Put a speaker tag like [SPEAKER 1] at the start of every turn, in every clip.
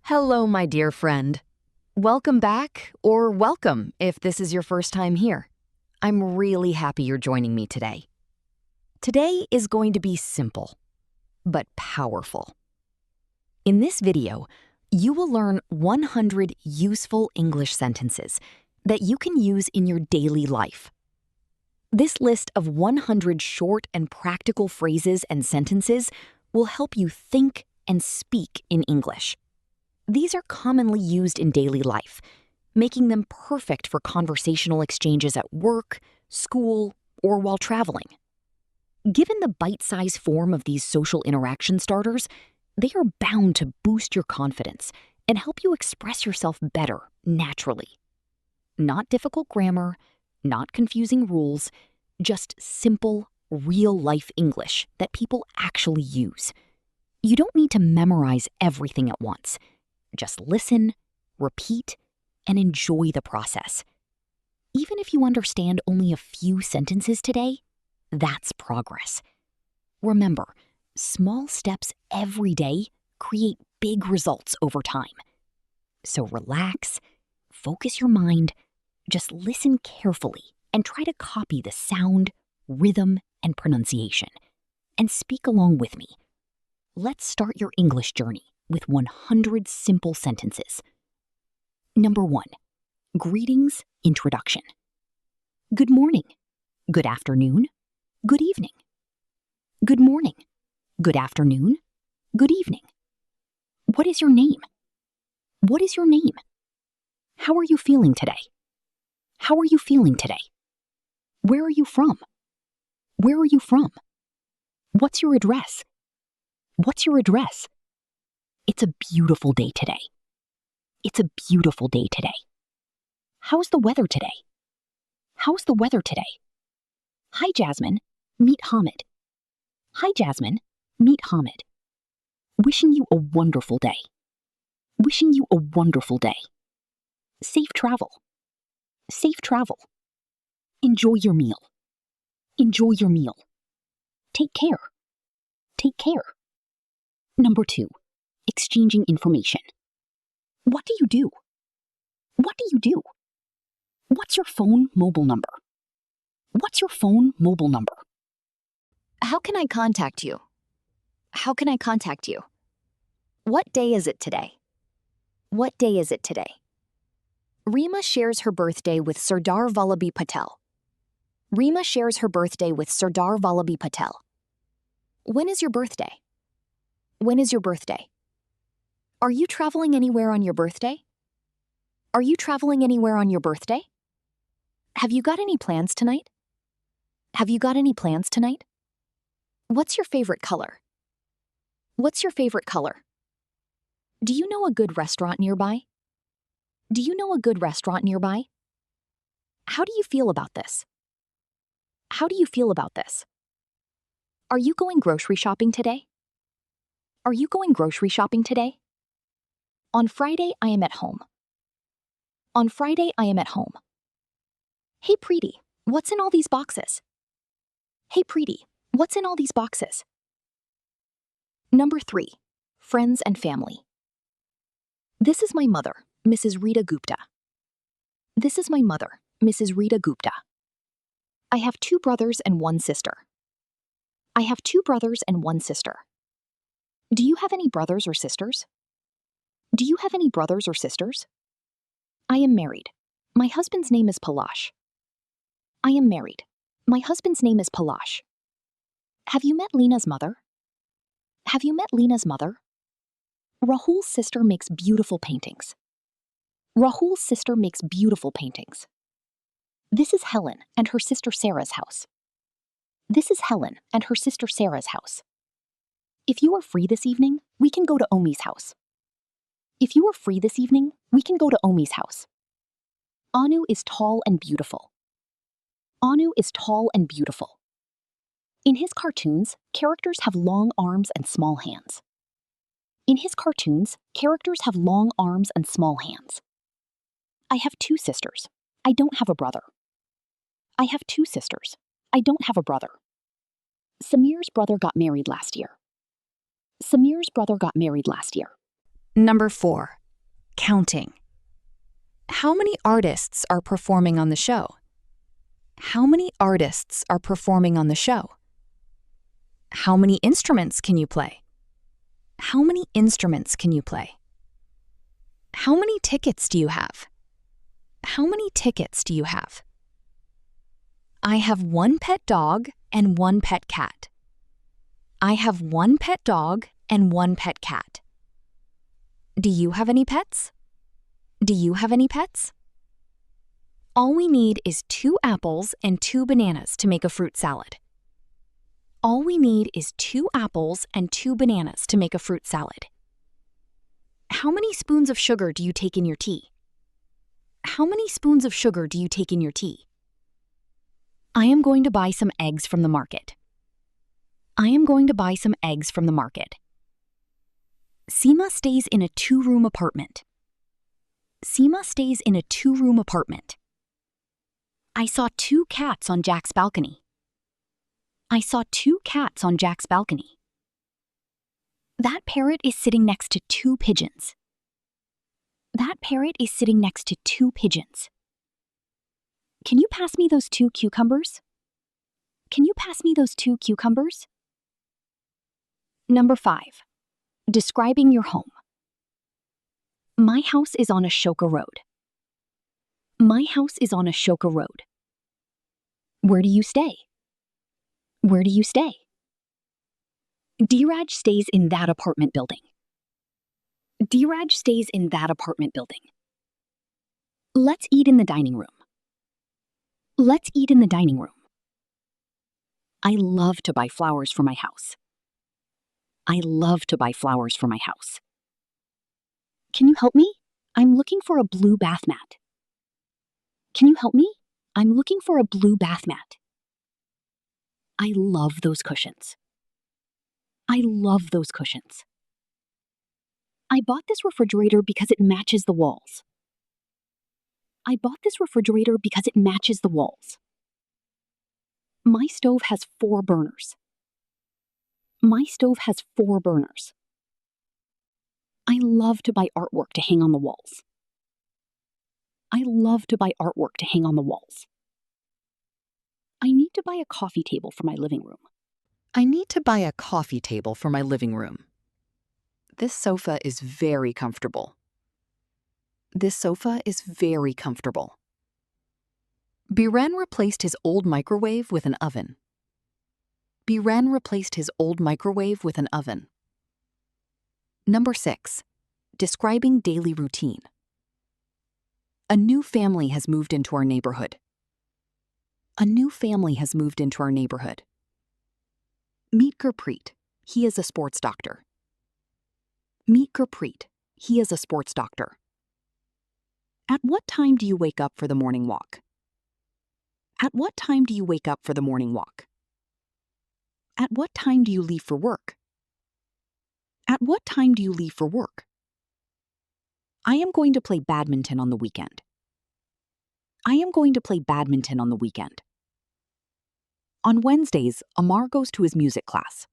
[SPEAKER 1] Hello, my dear friend. Welcome back, or welcome if this is your first time here. I'm really happy you're joining me today. Today is going to be simple, but powerful. In this video, you will learn 100 useful English sentences that you can use in your daily life. This list of 100 short and practical phrases and sentences will help you think and speak in English. These are commonly used in daily life, making them perfect for conversational exchanges at work, school, or while traveling. Given the bite-sized form of these social interaction starters, they are bound to boost your confidence and help you express yourself better naturally. Not difficult grammar, not confusing rules, just simple, real-life English that people actually use. You don't need to memorize everything at once. Just listen, repeat, and enjoy the process. Even if you understand only a few sentences today, that's progress. Remember, small steps every day create big results over time. So relax, focus your mind, just listen carefully and try to copy the sound, rhythm, and pronunciation. And speak along with me. Let's start your English journey with 100 simple sentences. Number 1, greetings, introduction. Good morning, good afternoon, good evening. Good morning, good afternoon, good evening. What is your name? What is your name? How are you feeling today? How are you feeling today? Where are you from? Where are you from? What's your address? What's your address? It's a beautiful day today. It's a beautiful day today. How's the weather today? How's the weather today? Hi, Jasmine. Meet Hamid. Hi, Jasmine. Meet Hamid. Wishing you a wonderful day. Wishing you a wonderful day. Safe travel. Safe travel. Enjoy your meal. Enjoy your meal. Take care. Take care. Number 2, exchanging information. What do you do? What do you do? What's your phone mobile number? What's your phone mobile number? How can I contact you? How can I contact you? What day is it today? What day is it today? Reema shares her birthday with Sardar Vallabhbhai Patel. Reema shares her birthday with Sardar Vallabhbhai Patel. When is your birthday? When is your birthday? Are you traveling anywhere on your birthday? Are you traveling anywhere on your birthday? Have you got any plans tonight? Have you got any plans tonight? What's your favorite color? What's your favorite color? Do you know a good restaurant nearby? Do you know a good restaurant nearby? How do you feel about this? How do you feel about this? Are you going grocery shopping today? Are you going grocery shopping today? On Friday, I am at home. On Friday, I am at home. Hey, Preeti, what's in all these boxes? Hey, Preeti, what's in all these boxes? Number 3, friends and family. This is my mother, Mrs. Rita Gupta. This is my mother, Mrs. Rita Gupta. I have 2 brothers and 1 sister. I have 2 brothers and 1 sister. Do you have any brothers or sisters? Do you have any brothers or sisters? I am married. My husband's name is Palash. I am married. My husband's name is Palash. Have you met Leena's mother? Have you met Leena's mother? Rahul's sister makes beautiful paintings. Rahul's sister makes beautiful paintings. This is Helen and her sister Sarah's house. This is Helen and her sister Sarah's house. If you are free this evening, we can go to Omi's house. If you are free this evening, we can go to Omi's house. Anu is tall and beautiful. Anu is tall and beautiful. In his cartoons, characters have long arms and small hands. In his cartoons, characters have long arms and small hands. I have 2 sisters. I don't have a brother. I have 2 sisters. I don't have a brother. Samir's brother got married last year. Samir's brother got married last year. Number 4, counting. How many artists are performing on the show? How many artists are performing on the show? How many instruments can you play? How many instruments can you play? How many tickets do you have? How many tickets do you have? I have 1 pet dog and 1 pet cat. I have 1 pet dog and 1 pet cat. Do you have any pets? Do you have any pets? All we need is 2 apples and 2 bananas to make a fruit salad. All we need is 2 apples and 2 bananas to make a fruit salad. How many spoons of sugar do you take in your tea? How many spoons of sugar do you take in your tea? I am going to buy some eggs from the market. I am going to buy some eggs from the market. Seema stays in a 2-room apartment. Seema stays in a 2-room apartment. I saw 2 cats on Jack's balcony. I saw 2 cats on Jack's balcony. That parrot is sitting next to 2 pigeons. That parrot is sitting next to 2 pigeons. Can you pass me those 2 cucumbers? Can you pass me those 2 cucumbers? Number 5, describing your home. My house is on Ashoka Road. My house is on Ashoka Road. Where do you stay? Where do you stay? Dheeraj stays in that apartment building. Dheeraj stays in that apartment building. Let's eat in the dining room. Let's eat in the dining room. I love to buy flowers for my house. I love to buy flowers for my house. Can you help me? I'm looking for a blue bath mat. Can you help me? I'm looking for a blue bath mat. I love those cushions. I love those cushions. I bought this refrigerator because it matches the walls. I bought this refrigerator because it matches the walls. My stove has 4 burners. My stove has 4 burners. I love to buy artwork to hang on the walls. I love to buy artwork to hang on the walls. I need to buy a coffee table for my living room. I need to buy a coffee table for my living room. This sofa is very comfortable. This sofa is very comfortable. Biren replaced his old microwave with an oven. Biren replaced his old microwave with an oven. Number 6, describing daily routine. A new family has moved into our neighborhood. A new family has moved into our neighborhood. Meet Gurpreet. He is a sports doctor. Meet Gurpreet. He is a sports doctor. At what time do you wake up for the morning walk? At what time do you wake up for the morning walk? At what time do you leave for work? At what time do you leave for work? I am going to play badminton on the weekend. I am going to play badminton on the weekend. On Wednesdays, Amar goes to his music class.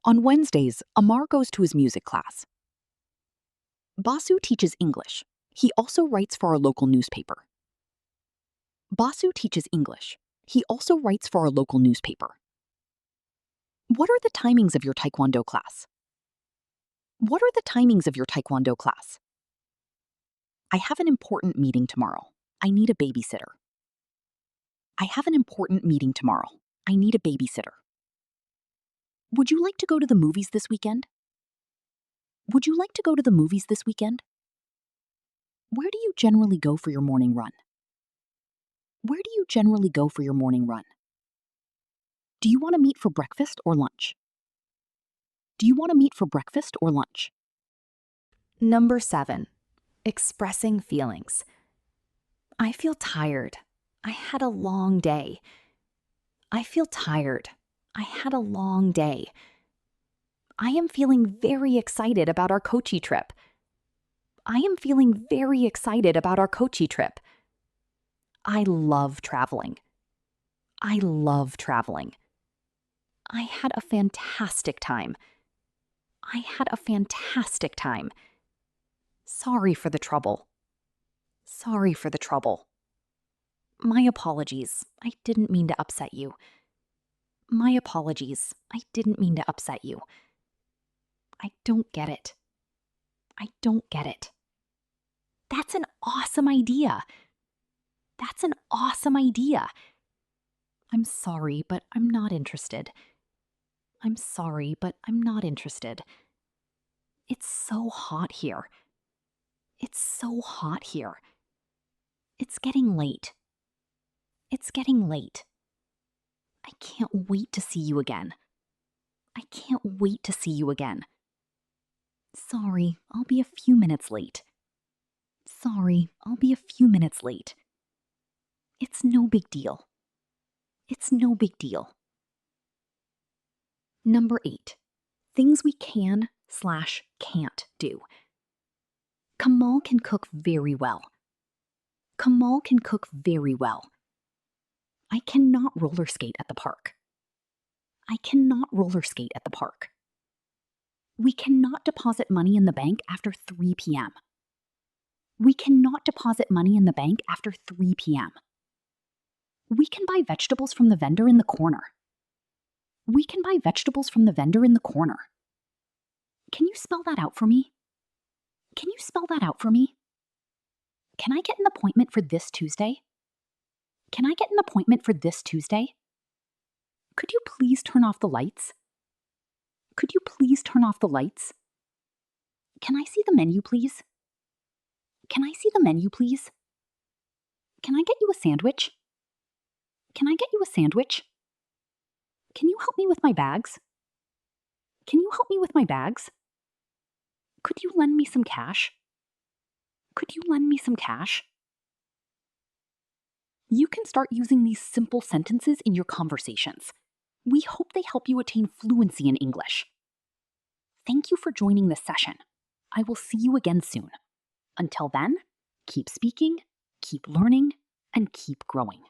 [SPEAKER 1] On Wednesdays, Amar goes to his music class. Basu teaches English. He also writes for our local newspaper. Basu teaches English. He also writes for our local newspaper. What are the timings of your taekwondo class? What are the timings of your taekwondo class? I have an important meeting tomorrow. I need a babysitter. I have an important meeting tomorrow. I need a babysitter. Would you like to go to the movies this weekend? Would you like to go to the movies this weekend? Where do you generally go for your morning run? Where do you generally go for your morning run? Do you want to meet for breakfast or lunch? Do you want to meet for breakfast or lunch? Number 7, expressing feelings. I feel tired. I had a long day. I feel tired. I had a long day. I am feeling very excited about our Kochi trip. I am feeling very excited about our Kochi trip. I love traveling. I love traveling. I had a fantastic time. I had a fantastic time. Sorry for the trouble. Sorry for the trouble. My apologies. I didn't mean to upset you. My apologies. I didn't mean to upset you. I don't get it. I don't get it. That's an awesome idea. That's an awesome idea. I'm sorry, but I'm not interested. I'm sorry, but I'm not interested. It's so hot here. It's so hot here. It's getting late. It's getting late. I can't wait to see you again. I can't wait to see you again. Sorry, I'll be a few minutes late. Sorry, I'll be a few minutes late. It's no big deal. It's no big deal. Number 8. Things we can/can't do. Kamal can cook very well. Kamal can cook very well. I cannot roller skate at the park. I cannot roller skate at the park. We cannot deposit money in the bank after 3 p.m. We cannot deposit money in the bank after 3 p.m. We can buy vegetables from the vendor in the corner. We can buy vegetables from the vendor in the corner. Can you spell that out for me? Can you spell that out for me? Can I get an appointment for this Tuesday? Can I get an appointment for this Tuesday? Could you please turn off the lights? Could you please turn off the lights? Can I see the menu, please? Can I see the menu, please? Can I get you a sandwich? Can I get you a sandwich? Can you help me with my bags? Can you help me with my bags? Could you lend me some cash? Could you lend me some cash? You can start using these simple sentences in your conversations. We hope they help you attain fluency in English. Thank you for joining this session. I will see you again soon. Until then, keep speaking, keep learning, and keep growing.